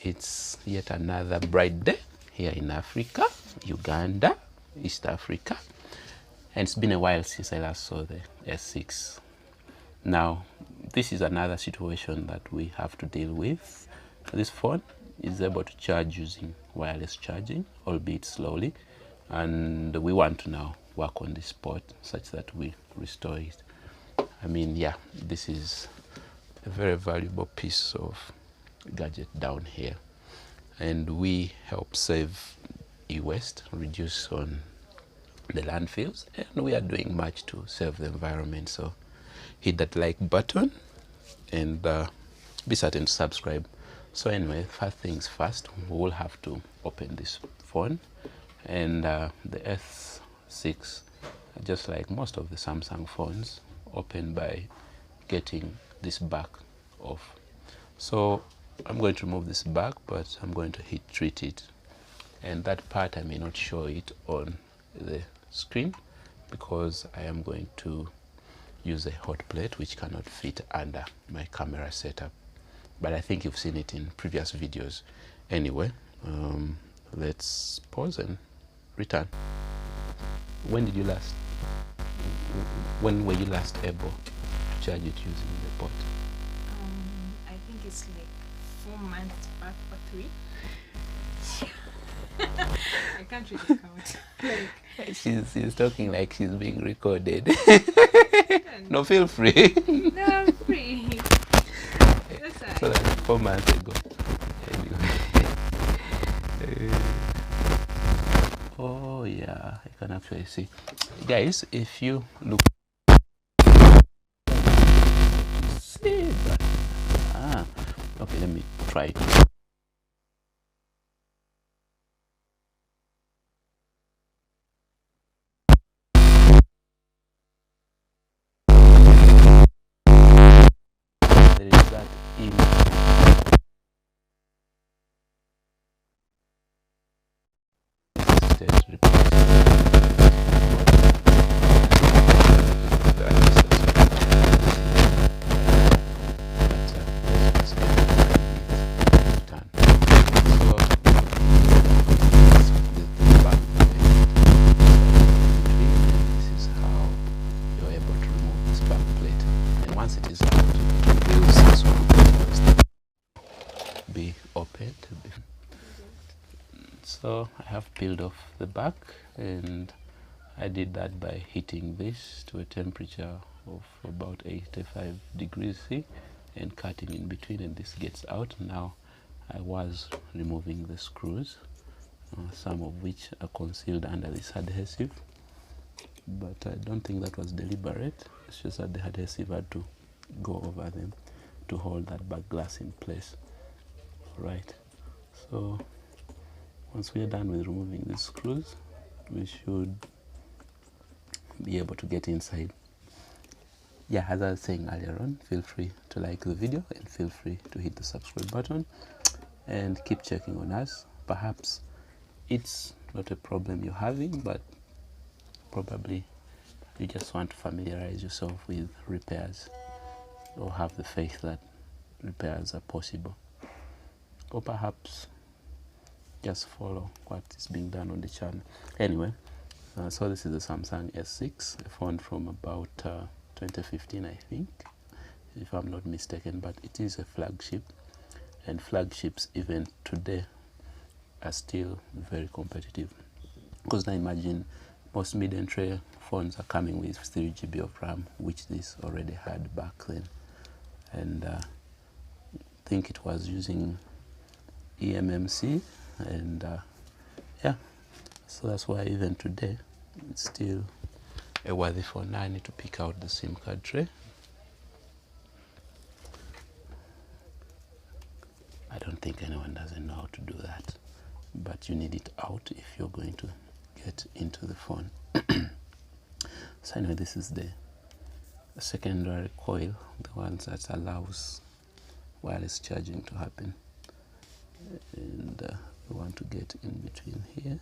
It's yet another bright day here in Africa, Uganda, East Africa, and it's been a while since I last saw the S6. Now, this is another situation that we have to deal with. This phone is able to charge using wireless charging, albeit slowly, and we want to now work on this port such that we restore it. I mean, yeah, this is a very valuable piece of gadget down here, and we help save e-waste, reduce on the landfills, and we are doing much to save the environment. So hit that like button and be certain to subscribe. So anyway, first things first, we will have to open this phone, and the S6, just like most of the Samsung phones, open by getting this back off. So I'm going to remove this back, but I'm going to heat treat it, and that part I may not show it on the screen because I am going to use a hot plate which cannot fit under my camera setup, but I think you've seen it in previous videos. Anyway, let's pause and return. When were you last able to charge it using the port? I think it's like 4 months back or 3. I can't really count. Like, She's talking like she's being recorded. No, feel free. no, I'm free. That's So that's 4 months ago. Anyway. Oh yeah, I can actually see. Guys, if you look, see, but okay, let me try it. There is that in be opened. So I have peeled off the back, and I did that by heating this to a temperature of about 85 degrees C and cutting in between, and this gets out. Now I was removing the screws, some of which are concealed under this adhesive, but I don't think that was deliberate. It's just that the adhesive had to go over them to hold that back glass in place. Right, so once we are done with removing the screws, we should be able to get inside. Yeah, as I was saying earlier on, feel free to like the video and feel free to hit the subscribe button and keep checking on us. Perhaps it's not a problem you're having, but probably you just want to familiarize yourself with repairs or have the faith that repairs are possible, or perhaps just follow what is being done on the channel. Anyway, so this is the Samsung S6, a phone from about 2015, I think, if I'm not mistaken, but it is a flagship, and flagships even today are still very competitive, because now imagine most mid-entry phones are coming with 3 GB of RAM, which this already had back then, and I think it was using eMMC, and yeah, so that's why even today it's still a worthy phone. Now I need to pick out the SIM card tray. I don't think anyone doesn't know how to do that, but you need it out if you're going to get into the phone. So anyway, this is the secondary coil, the one that allows wireless charging to happen, and we want to get in between here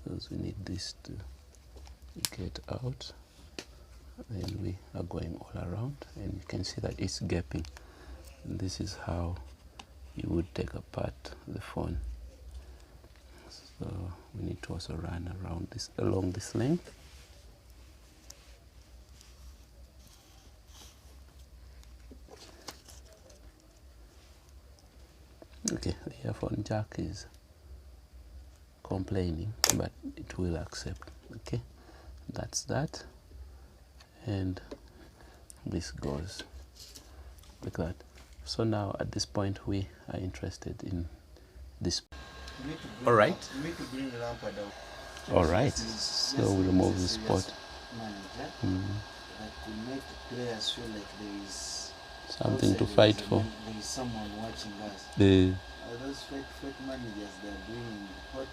because we need this to get out, and we are going all around, and you can see that it's gapping, and this is how you would take apart the phone. So we need to also run around this, along this length. Okay, the earphone jack is complaining, but it will accept. Okay, that's that, and this goes like that. So now at this point we are interested in this. All right. All right. So we remove the spot. That could make players feel like there is Something to fight for. There is someone watching us. The Those fake managers, they are doing what